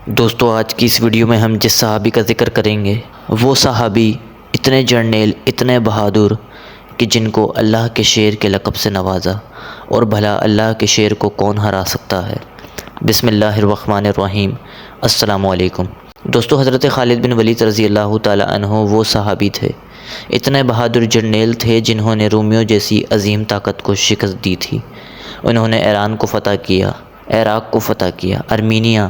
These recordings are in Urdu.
دوستو آج کی اس ویڈیو میں ہم جس صحابی کا ذکر کریں گے وہ صحابی اتنے جرنیل اتنے بہادر کہ جن کو اللہ کے شیر کے لقب سے نوازا، اور بھلا اللہ کے شیر کو کون ہرا سکتا ہے۔ بسم اللہ الرحمن الرحیم۔ السلام علیکم دوستو، حضرت خالد بن ولید رضی اللہ تعالی عنہ وہ صحابی تھے، اتنے بہادر جرنیل تھے جنہوں نے رومیوں جیسی عظیم طاقت کو شکست دی تھی۔ انہوں نے ایران کو فتح کیا، عراق کو فتح کیا، ارمینیا،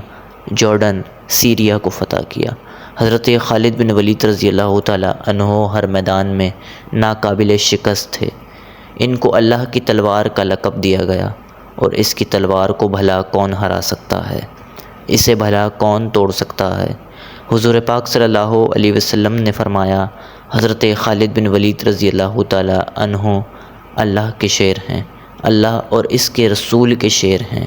جارڈن، سیریا کو فتح کیا۔ حضرت خالد بن ولید رضی اللہ تعالی عنہ ہر میدان میں ناقابل شکست تھے۔ ان کو اللہ کی تلوار کا لقب دیا گیا، اور اس کی تلوار کو بھلا کون ہرا سکتا ہے، اسے بھلا کون توڑ سکتا ہے۔ حضور پاک صلی اللہ علیہ وسلم نے فرمایا، حضرت خالد بن ولید رضی اللہ تعالی عنہ اللہ کے شیر ہیں، اللہ اور اس کے رسول کے شیر ہیں۔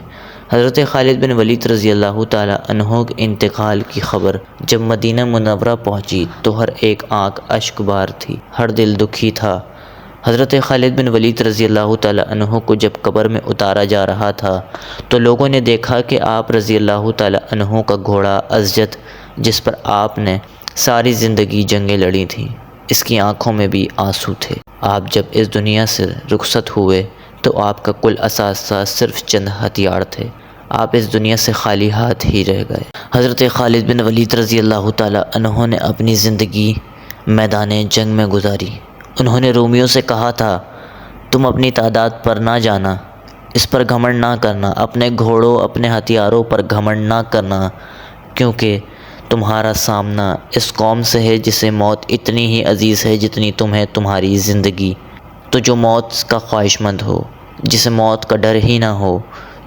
حضرت خالد بن ولید رضی اللہ تعالی عنہ کے انتقال کی خبر جب مدینہ منورہ پہنچی تو ہر ایک آنکھ اشک بار تھی، ہر دل دکھی تھا۔ حضرت خالد بن ولید رضی اللہ تعالی عنہ کو جب قبر میں اتارا جا رہا تھا تو لوگوں نے دیکھا کہ آپ رضی اللہ تعالی عنہ کا گھوڑا ازجد، جس پر آپ نے ساری زندگی جنگیں لڑی تھیں، اس کی آنکھوں میں بھی آنسو تھے۔ آپ جب اس دنیا سے رخصت ہوئے تو آپ کا کل اثاثہ صرف چند ہتھیار تھے، آپ اس دنیا سے خالی ہاتھ ہی رہ گئے۔ حضرت خالد بن ولید رضی اللہ تعالی عنہ نے اپنی زندگی میدان جنگ میں گزاری۔ انہوں نے رومیوں سے کہا تھا، تم اپنی تعداد پر نہ جانا، اس پر گھمنڈ نہ کرنا، اپنے گھوڑوں اپنے ہتھیاروں پر گھمنڈ نہ کرنا، کیونکہ تمہارا سامنا اس قوم سے ہے جسے موت اتنی ہی عزیز ہے جتنی تمہیں تمہاری زندگی۔ تو جو موت کا خواہشمند ہو، جسے موت کا ڈر ہی نہ ہو،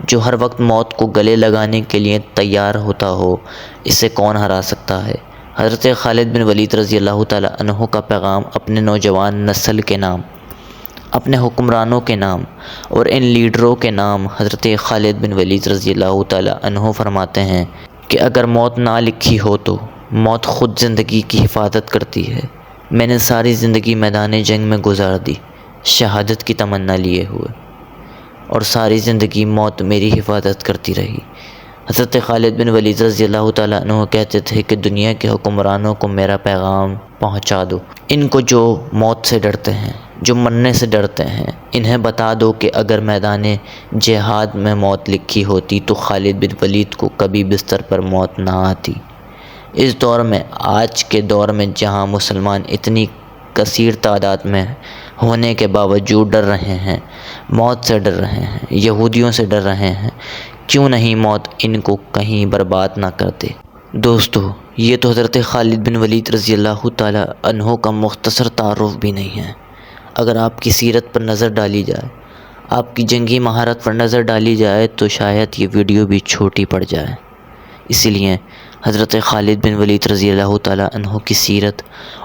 جو ہر وقت موت کو گلے لگانے کے لیے تیار ہوتا ہو، اسے کون ہرا سکتا ہے۔ حضرت خالد بن ولید رضی اللہ تعالی عنہ کا پیغام اپنے نوجوان نسل کے نام، اپنے حکمرانوں کے نام اور ان لیڈروں کے نام حضرت خالد بن ولید رضی اللہ تعالی عنہ فرماتے ہیں کہ اگر موت نہ لکھی ہو تو موت خود زندگی کی حفاظت کرتی ہے۔ میں نے ساری زندگی میدان جنگ میں گزار دی، شہادت کی تمنا لیے ہوئے، اور ساری زندگی موت میری حفاظت کرتی رہی۔ حضرت خالد بن ولید رضی اللہ تعالیٰ عنہ کہتے تھے کہ دنیا کے حکمرانوں کو میرا پیغام پہنچا دو، ان کو جو موت سے ڈرتے ہیں، جو مرنے سے ڈرتے ہیں، انہیں بتا دو کہ اگر میدان جہاد میں موت لکھی ہوتی تو خالد بن ولید کو کبھی بستر پر موت نہ آتی۔ اس دور میں، آج کے دور میں جہاں مسلمان اتنی کثیر تعداد میں ہونے کے باوجود ڈر رہے ہیں، موت سے ڈر رہے ہیں، یہودیوں سے ڈر رہے ہیں، کیوں نہیں موت ان کو کہیں برباد نہ کر دے۔ دوستو، یہ تو حضرت خالد بن ولید رضی اللہ تعالی عنہ کا مختصر تعارف بھی نہیں ہے۔ اگر آپ کی سیرت پر نظر ڈالی جائے، آپ کی جنگی مہارت پر نظر ڈالی جائے تو شاید یہ ویڈیو بھی چھوٹی پڑ جائے۔ اسی لیے حضرت خالد بن ولید رضی اللہ تعالی عنہ کی سیرت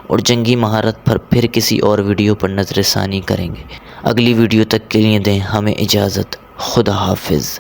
اور جنگی مہارت پر پھر کسی اور ویڈیو پر نظر ثانی کریں گے۔ اگلی ویڈیو تک کے لیے دیں ہمیں اجازت۔ خدا حافظ۔